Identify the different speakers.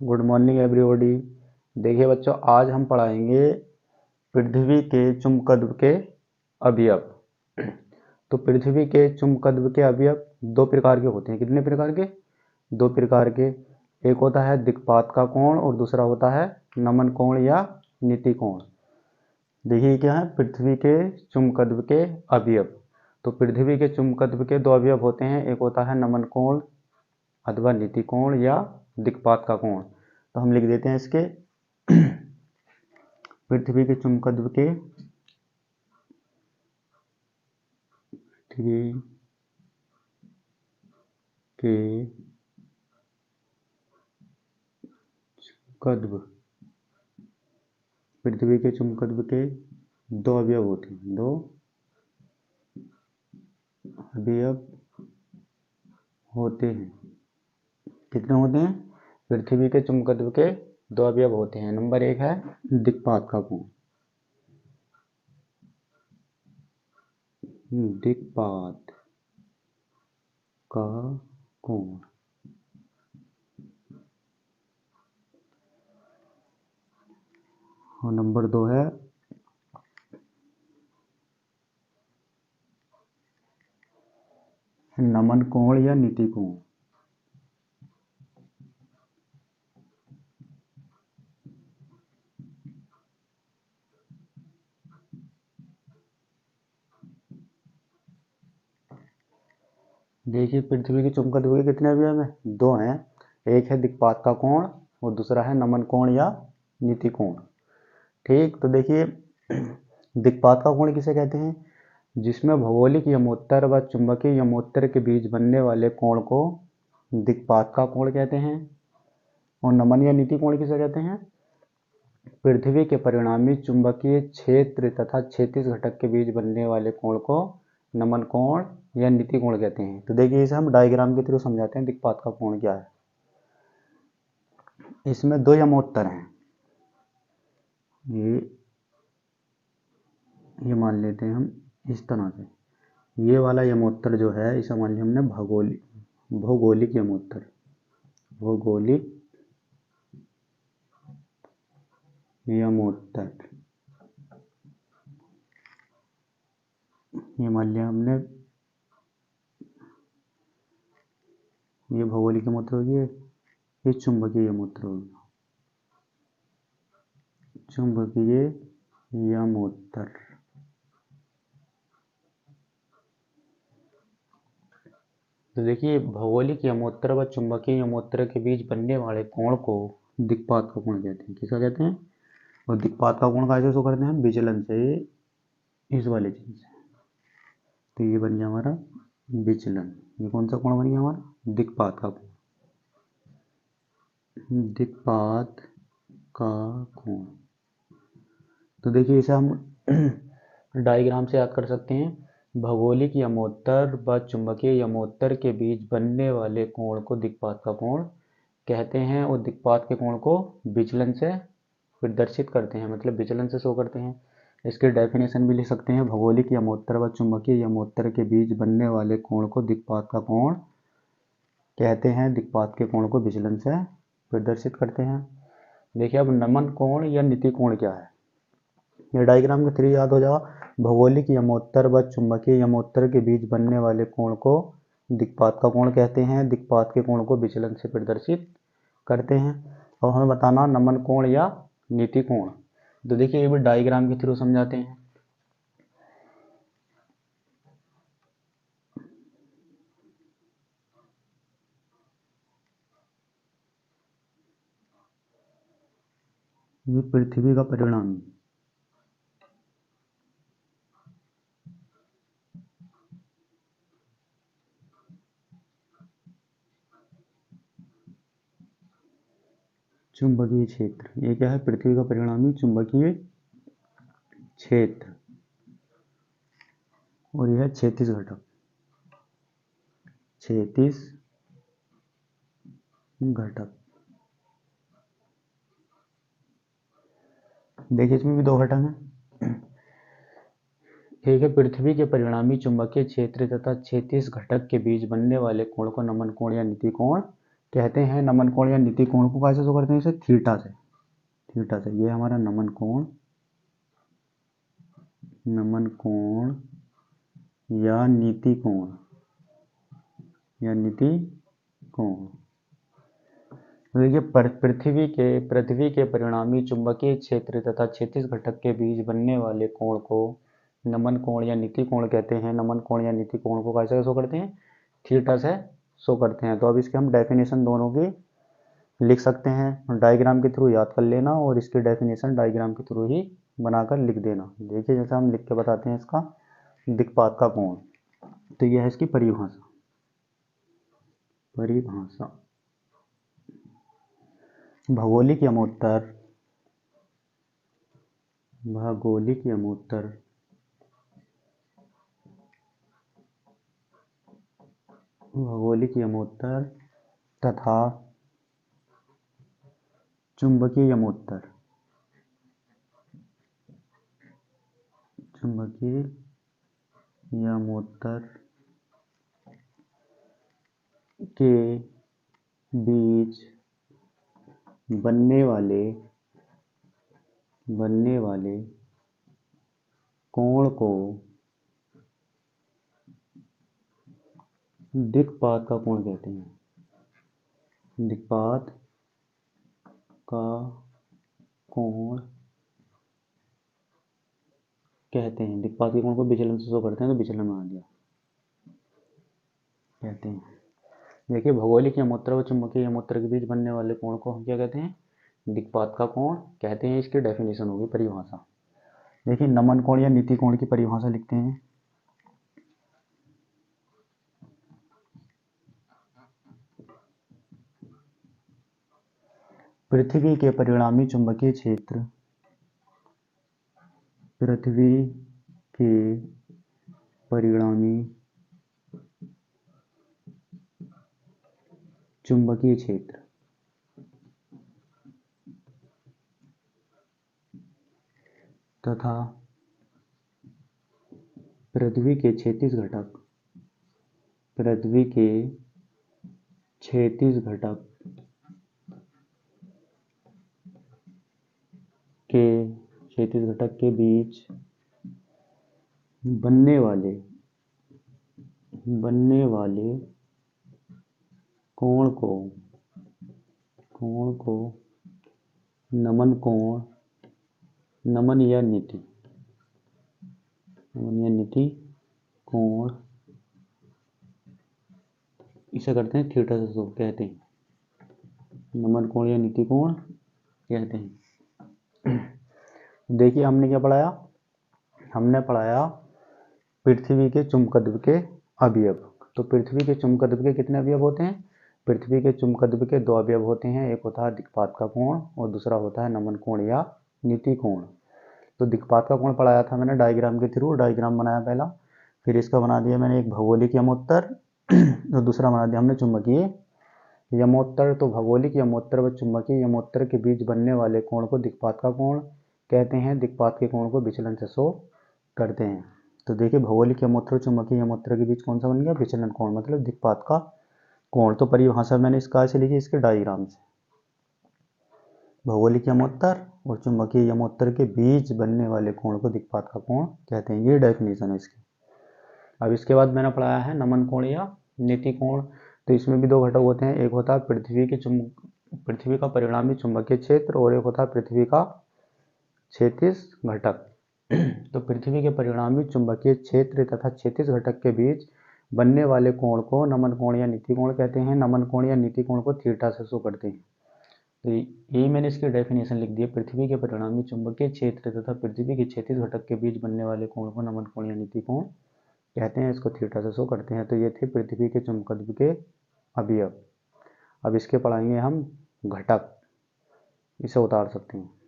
Speaker 1: Good morning everybody. देखिए बच्चों, आज हम पढ़ाएंगे पृथ्वी के चुंबकत्व के अवयव। तो पृथ्वी के चुंबकत्व के अवयव दो प्रकार के होते हैं। कितने प्रकार के? दो प्रकार के। एक होता है दिक्पात का कोण और दूसरा होता है नमन कोण या नीति कोण। देखिए क्या है, पृथ्वी के चुंबकत्व के अवयव। तो पृथ्वी के चुंबकत्व के दो अवयव होते हैं, एक होता है नमन कोण अथवा नीति कोण या दिक्पात का कोण। तो हम लिख देते हैं इसके पृथ्वी के चुंबकत्व के पृथ्वी के चुंबकत्व के दो अवयव होते हैं। दो अवयव होते हैं। कितने होते हैं? पृथ्वी के चुंबकत्व के दो अवयव होते हैं। नंबर एक है दिक्पात का कोण। दिक्पात का कोण। और नंबर दो है नमन कोण या नीति कोण। देखिए पृथ्वी के चुंबकत्व के कितने अवयव हैं? दो हैं। एक है दिक्पात का कोण और दूसरा है नमन कोण या नीति कोण। ठीक, तो देखिए दिक्पात का कोण किसे कहते हैं? जिसमें भौगोलिक यमोत्तर व चुंबकीय यमोत्तर के बीच बनने वाले कोण को दिक्पात का कोण कहते हैं। और नमन या नीति कोण किसे कहते हैं? पृथ्वी के परिणामी चुंबकीय क्षेत्र तथा क्षैतिज घटक के बीच बनने वाले कोण को नमन कोण या नीति कोण कहते हैं। तो देखिए इसे हम डायग्राम के थ्रू समझाते हैं दिक्पात का कोण क्या है। इसमें दो यमोत्तर हैं। ये मान लेते हैं हम इस तरह से। ये वाला यमोत्तर जो है इसे मान लिया हमने भौगोलिक यमोत्तर। भौगोलिक यमोत्तर ये मान लिया हमने। ये भौगोलिक यमोत्तर होगी, ये चुंबकीय यमोत्तर होगी। चुंबकीय यमोत्तर। तो देखिए भौगोलिक यमोत्तर व चुंबकीय यमोत्तर के बीच बनने वाले कोण को दिक्पात का कोण कहते हैं। किसका कहते हैं? और दिक्पात का कोण कैसे शो करते हैं? विचलन से, इस वाले चीज से। तो ये बन गया हमारा विचलन। ये कौन सा कोण बन गया हमारा? दिक्पात का कोण। दिक्पात का कोण। तो देखिए इसे हम डायग्राम से याद कर सकते हैं। भौगोलिक यमोत्तर व चुंबकीय यमोत्तर के बीच बनने वाले कोण को दिक्पात का कोण कहते हैं और दिक्पात के कोण को विचलन से प्रदर्शित करते हैं, मतलब विचलन से शो करते हैं। इसके डेफिनेशन भी लिख सकते हैं। भौगोलिक यमोत्तर व चुंबकीय यमोत्तर के बीच बनने वाले कोण को दिक्पात का कोण कहते हैं, दिक्पात के कोण को विचलन से प्रदर्शित करते हैं। देखिए अब नमन कोण या नीति कोण क्या है? ये डायग्राम के थ्रू याद हो जाओ। भौगोलिक यमोत्तर व चुंबकीय यमोत्तर के बीच बनने वाले कोण को दिक्पात का कोण कहते हैं, दिक्पात के कोण को विचलन से प्रदर्शित करते हैं। और हमें बताना नमन कोण या नीति कोण। तो देखिए ये भी डायग्राम के थ्रू समझाते हैं। ये पृथ्वी का परिणाम। चुंबकीय क्षेत्र। ये क्या है? पृथ्वी का परिणामी चुंबकीय क्षेत्र। और यह है क्षैतिज घटक। क्षैतिज घटक। देखिए इसमें भी दो घटक हैं। एक है पृथ्वी के परिणामी चुंबकीय क्षेत्र तथा क्षैतिज घटक के बीच बनने वाले कोण को नमन कोण या नीति कोण कहते हैं नमन कोण या नीति कोण को कैसे शो करते हैं, इसे थीटा से। थीटा से ये हमारा नमन कोण या नीति कोण तो देखिए पृथ्वी के परिणामी चुंबकीय क्षेत्र तथा क्षैतिज घटक के बीच बनने वाले कोण को नमन कोण या नीति कोण कहते हैं। नमन कोण या नीति कोण को कैसे शो करते हैं, थीटा से शो करते हैं। तो अब इसके हम डेफिनेशन दोनों की लिख सकते हैं, डायग्राम के थ्रू याद कर लेना और इसकी डेफिनेशन डायग्राम के थ्रू ही बनाकर लिख देना। देखिए जैसे हम लिख के बताते हैं इसका दिक्पात का कोण, तो यह है इसकी परिभाषा। भौगोलिक यमोत्तर तथा चुंबकीय यमोत्तर के बीच बनने वाले कोण को दिक्पात का कोण कहते हैं। दिक्पात का कोण कहते हैं। दिक्पात के कोण को विचलन से शो करते हैं, तो विचलन बना दिया कहते हैं। देखिए भौगोलिक यमोत्तर व चुंबकीय यमोत्तर के बीच बनने वाले कोण को हम क्या कहते हैं, दिक्पात का कोण कहते हैं। इसकी डेफिनेशन होगी, परिभाषा। देखिए नमन कोण या नीति कोण की परिभाषा लिखते हैं। पृथ्वी के परिणामी चुंबकीय क्षेत्र तथा पृथ्वी के क्षैतिज घटक के बीच बनने वाले कोण को नमन या नीति कोण इसे करते हैं थीटा से शो कहते हैं। नमन कोण या नीति कोण कहते हैं। देखिए हमने क्या पढ़ाया, हमने पढ़ाया पृथ्वी के चुंबकत्व के अवयव। तो पृथ्वी के चुंबकत्व के कितने अवयव होते हैं, पृथ्वी के चुंबकत्व के दो अवयव होते हैं, एक होता है दिक्पात का कोण और दूसरा होता है नमन कोण या नीति कोण। तो दिक्पात का कोण पढ़ाया था मैंने डायग्राम के थ्रू, डायग्राम बनाया पहला, फिर इसका बना दिया मैंने एक भौगोलिक यमोत्तर और दूसरा बना दिया हमने चुंबकीय यमोत्तर। तो भौगोलिक यमोत्तर व चुंबकीय यमोत्तर के बीच बनने वाले कोण को दिक्पात का कोण कहते हैं। दिक्पात के कोण को विचलन से शो करते हैं। तो देखिए भौगोलिक यमोत्तर चुंबकीय यमोत्तर के बीच कौन सा बन गया, विचलन कोण, मतलब दिक्पात का कोण। तो परिभाषा मैंने इसका ऐसे लिखी, इसके डायग्राम से। भौगोलिक यमोत्तर और चुंबकीय यमोत्तर के बीच बनने वाले कोण को दिक्पात का कोण कहते हैं। ये डेफिनेशन है इसकी। अब इसके बाद मैंने पढ़ाया है नमन कोण या नीति कोण। तो इसमें भी दो घटक होते हैं, एक होता है पृथ्वी का परिणामी चुंबकीय क्षेत्र और एक होता है पृथ्वी का क्षैतिज घटक। तो पृथ्वी के परिणामी चुंबकीय क्षेत्र तथा क्षैतिज घटक के बीच बनने वाले कोण को नमन कोण या नीति कोण कहते हैं। नमन कोण या नीति कोण को थीटा से शो करते हैं। तो यही मैंने इसकी डेफिनेशन लिख दी है, पृथ्वी के परिणामी चुंबकीय क्षेत्र तथा पृथ्वी के क्षैतिज घटक के बीच बनने वाले कोण को नमन कोण या नीति कोण कहते हैं, इसको थीटा से शो करते हैं। तो ये थे पृथ्वी के चुंबकत्व के अवयव। अब इसके पढ़ाएंगे हम घटक, इसे उतार सकते हैं।